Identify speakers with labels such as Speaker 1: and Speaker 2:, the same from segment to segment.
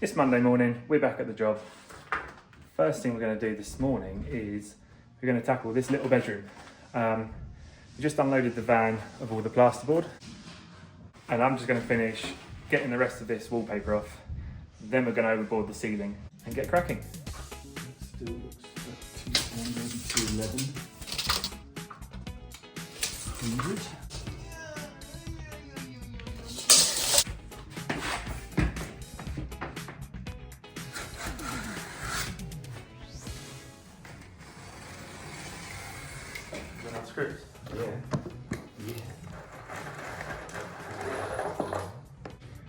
Speaker 1: It's Monday morning, we're back at the job. First thing we're going to do this morning is we're going to tackle this little bedroom. We just unloaded the van of all the plasterboard and I'm just going to finish getting the rest of this wallpaper off. Then we're going to overboard the ceiling and get cracking.
Speaker 2: Still looks like 211. 100.
Speaker 1: Screws.
Speaker 2: Yeah.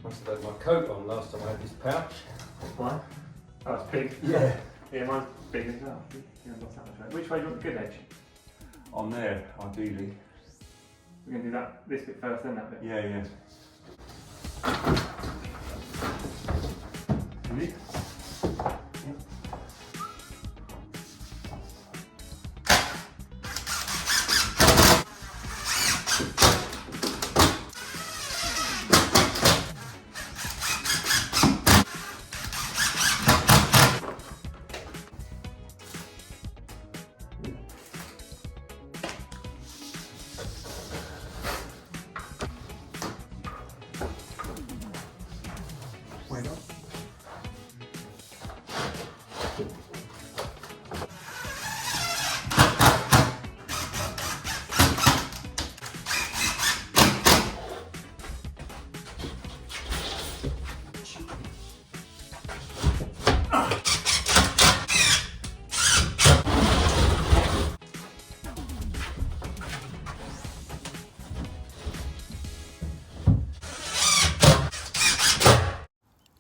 Speaker 2: Must have had my coat on last time I had this pouch.
Speaker 1: Why? Oh, it's big.
Speaker 2: Yeah.
Speaker 1: Yeah, mine's big as well. Yeah, not that much weight. Which way do you want the good edge?
Speaker 2: On there, ideally.
Speaker 1: We're going to do this bit first, then that bit.
Speaker 2: Yeah. Ready?
Speaker 1: Wait up.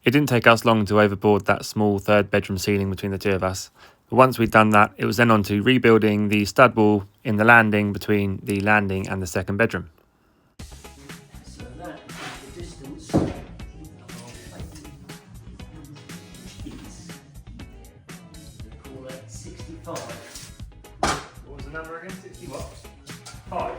Speaker 1: It didn't take us long to overboard that small third bedroom ceiling between the two of us. But once we'd done that, it was then on to rebuilding the stud wall in the landing between the landing and the second bedroom.
Speaker 3: So that is the distance call that 65.
Speaker 1: What was the number again? 60 what? 5.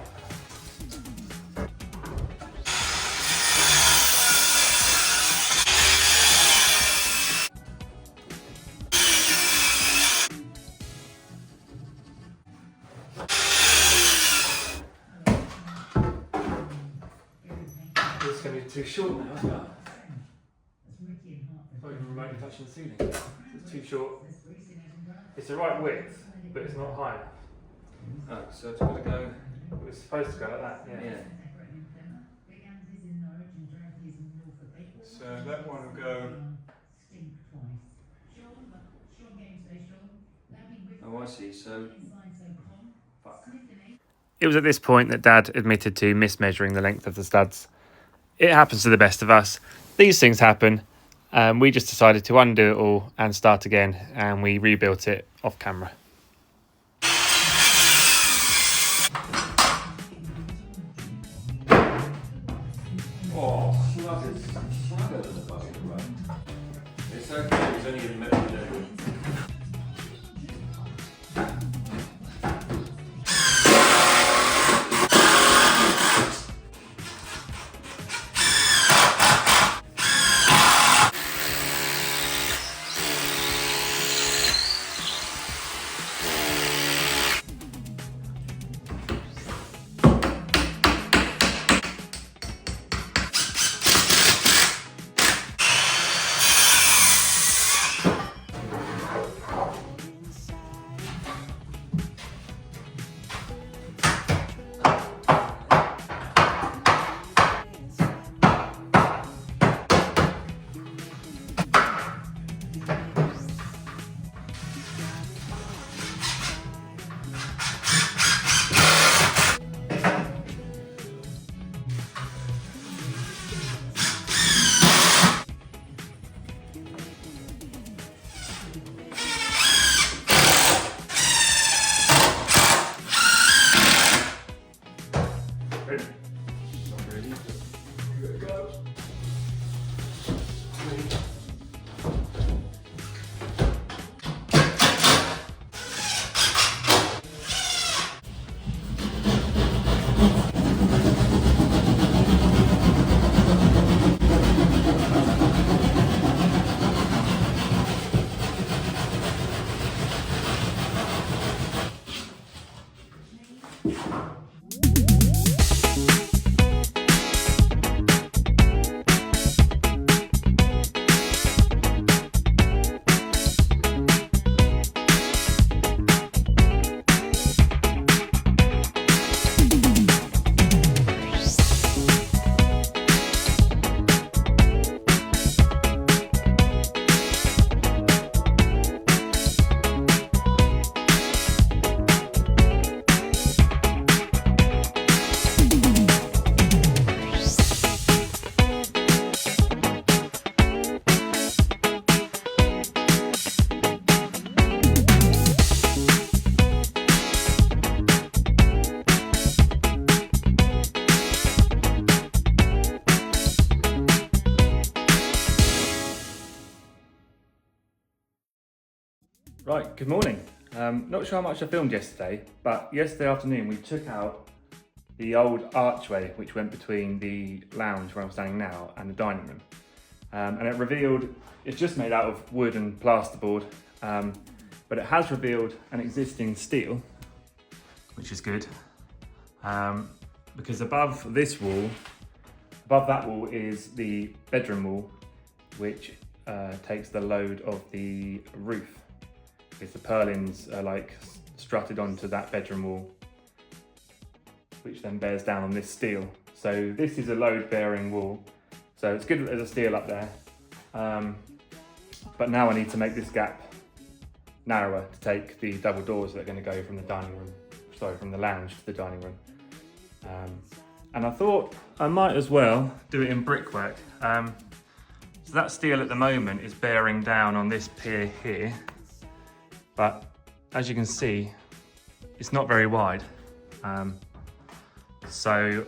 Speaker 1: It's going to be too short now as well. Not even remotely touching the ceiling. It's too short. It's the right width, but it's not high.
Speaker 2: Oh, so it's got to go.
Speaker 1: It was supposed to go like that, yeah.
Speaker 2: So that one will go. Oh, I see. So. Fuck.
Speaker 1: It was at this point that Dad admitted to mismeasuring the length of the studs. It happens to the best of us. These things happen. We just decided to undo it all and start again, and we rebuilt it off camera.
Speaker 2: Oh, slugger the bucket, right? It's okay, it's only in metal there.
Speaker 1: Right, good morning. Not sure how much I filmed yesterday, but yesterday afternoon we took out the old archway which went between the lounge where I'm standing now and the dining room. And it revealed, it's just made out of wood and plasterboard, but it has revealed an existing steel, which is good. Because above that wall is the bedroom wall, which takes the load of the roof. Because the purlins are like strutted onto that bedroom wall, which then bears down on this steel. So this is a load bearing wall. So it's good that there's a steel up there. But now I need to make this gap narrower to take the double doors that are going to go from the lounge to the dining room. And I thought I might as well do it in brickwork. So that steel at the moment is bearing down on this pier here. But as you can see, it's not very wide. So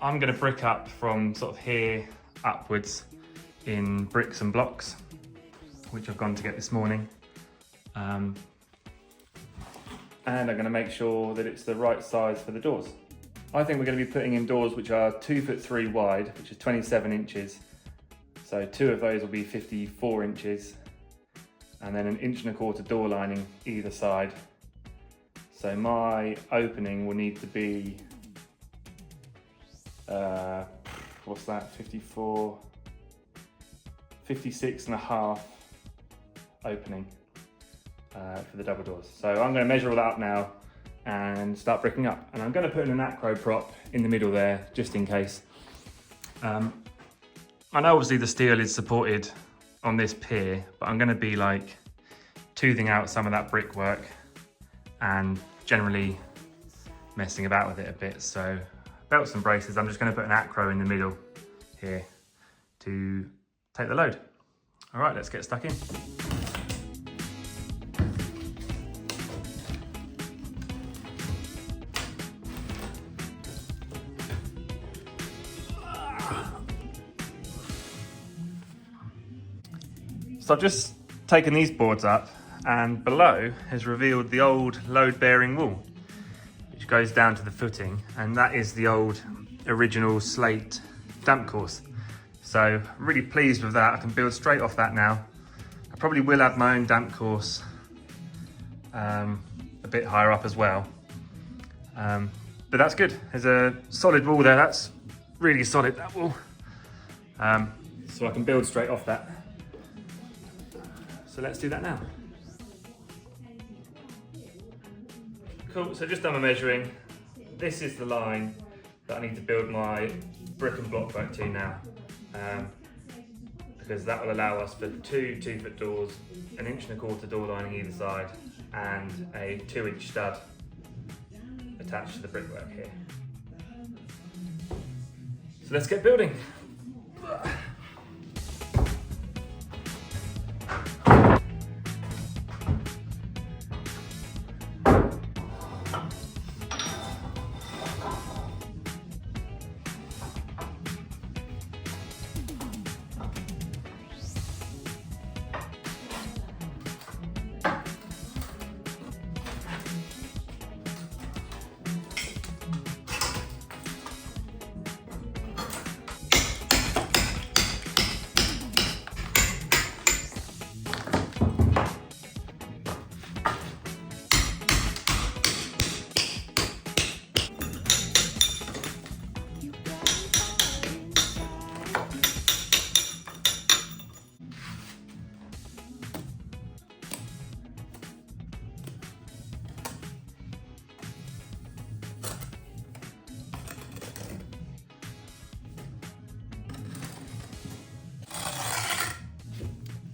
Speaker 1: I'm going to brick up from sort of here upwards in bricks and blocks, which I've gone to get this morning. And I'm going to make sure that it's the right size for the doors. I think we're going to be putting in doors which are 2'3" wide, which is 27 inches. So 2 of those will be 54 inches. And then 1.25 inch door lining either side. So my opening will need to be, what's that, 54, 56.5 opening for the double doors. So I'm going to measure all that up now and start bricking up. And I'm going to put in an acro prop in the middle there, just in case. I know obviously the steel is supported on this pier, but I'm going to be like toothing out some of that brickwork and generally messing about with it a bit. So belts and braces, I'm just going to put an acro in the middle here to take the load. All right, let's get stuck in. So I've just taken these boards up, and below has revealed the old load-bearing wall, which goes down to the footing, and that is the old original slate damp course. So I'm really pleased with that. I can build straight off that now. I probably will add my own damp course a bit higher up as well. But that's good. There's a solid wall there. That's really solid, that wall. So I can build straight off that. So let's do that now. Cool, so just done my measuring. This is the line that I need to build my brick and block work to now. Because that will allow us for 2 2-foot doors, 1.25 inch door lining either side, and a 2-inch stud attached to the brickwork here. So let's get building.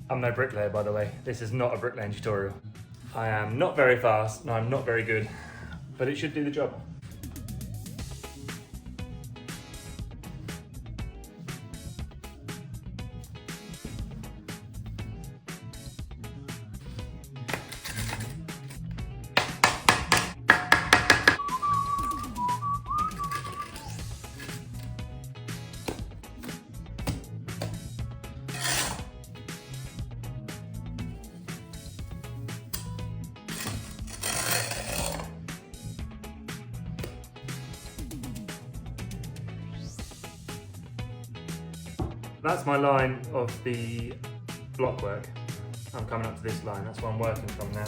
Speaker 1: I'm no bricklayer, by the way. This is not a bricklaying tutorial. I am not very fast and I'm not very good, but it should do the job. that's my line of the block work. I'm coming up to this line, that's what I'm working from now.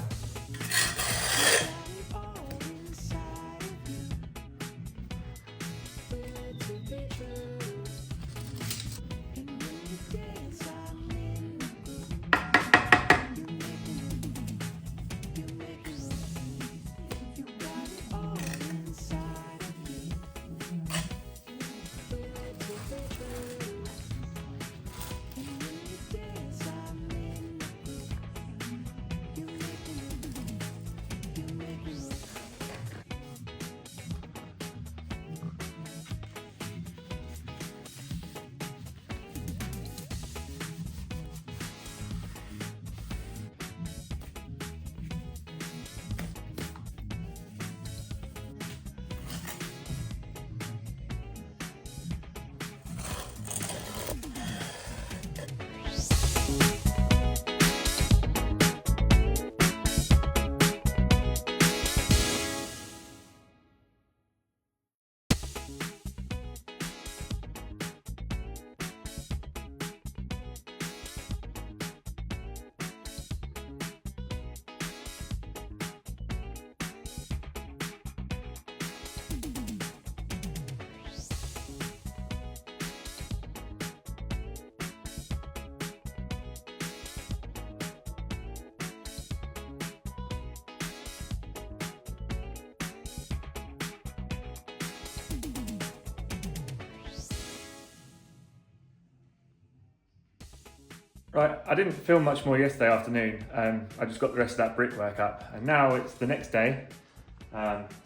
Speaker 1: Right, I didn't film much more yesterday afternoon. I just got the rest of that brickwork up, and now it's the next day.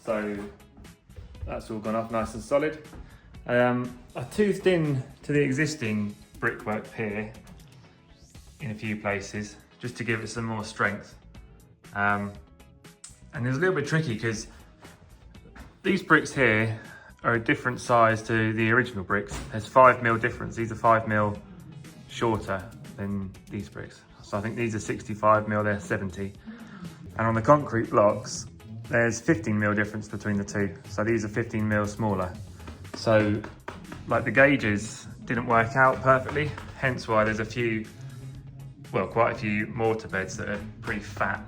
Speaker 1: So that's all gone off nice and solid. I toothed in to the existing brickwork pier in a few places just to give it some more strength. And it's a little bit tricky because these bricks here are a different size to the original bricks. There's 5mm difference. These are 5mm shorter than these bricks. So I think these are 65mm, they're 70. And on the concrete blocks, there's 15mm difference between the two. So these are 15mm smaller. So like the gauges didn't work out perfectly, hence why there's a few, well, quite a few mortar beds that are pretty fat,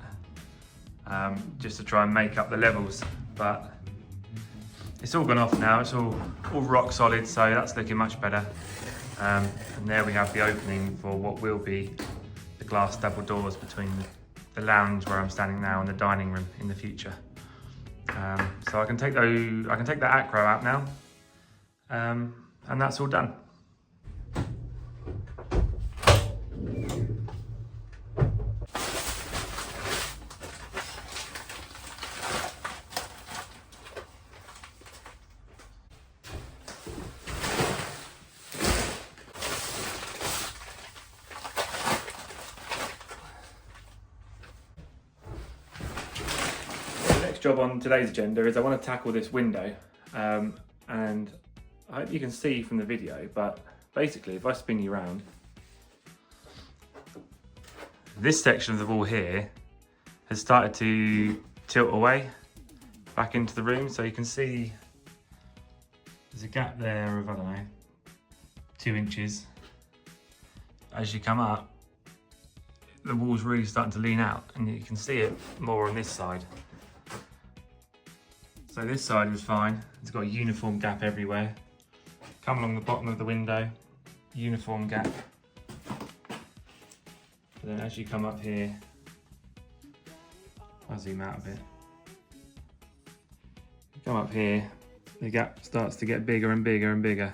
Speaker 1: just to try and make up the levels. But it's all gone off now, it's all rock solid, so that's looking much better. And there we have the opening for what will be the glass double doors between the lounge where I'm standing now and the dining room in the future. So I can take that acro out now, and that's all done. Job on today's agenda is I want to tackle this window, and I hope you can see from the video, but basically if I spin you around, this section of the wall here has started to tilt away back into the room, so you can see there's a gap there of, I don't know, 2 inches. As you come up, the wall's really starting to lean out, and you can see it more on this side. So this side was fine, it's got a uniform gap everywhere. Come along the bottom of the window, uniform gap. But then as you come up here, I'll zoom out a bit. Come up here, the gap starts to get bigger and bigger and bigger.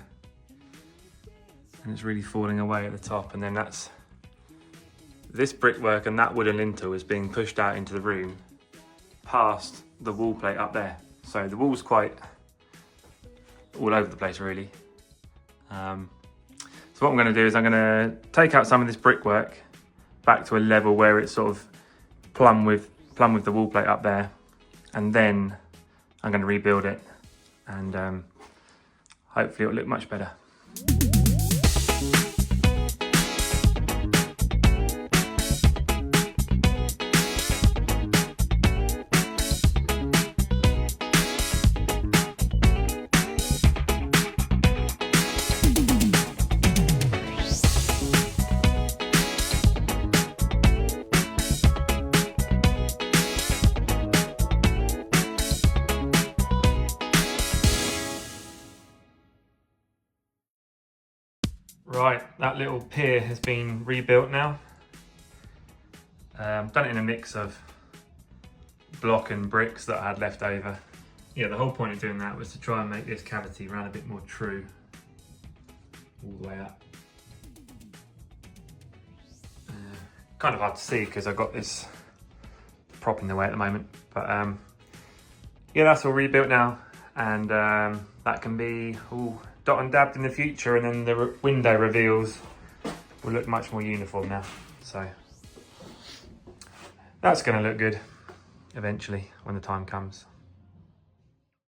Speaker 1: And it's really falling away at the top, and then that's, this brickwork and that wooden lintel is being pushed out into the room past the wall plate up there. So the wall's quite all over the place really. So what I'm going to do is I'm going to take out some of this brickwork back to a level where it's sort of plumb with the wall plate up there, and then I'm going to rebuild it, and hopefully it'll look much better. Right, that little pier has been rebuilt now. Done it in a mix of block and bricks that I had left over. Yeah, the whole point of doing that was to try and make this cavity run a bit more true all the way up. Kind of hard to see because I've got this prop in the way at the moment, but yeah, that's all rebuilt now, and that can be all dot and dabbed in the future, and then the window reveals will look much more uniform now. So that's going to look good eventually when the time comes.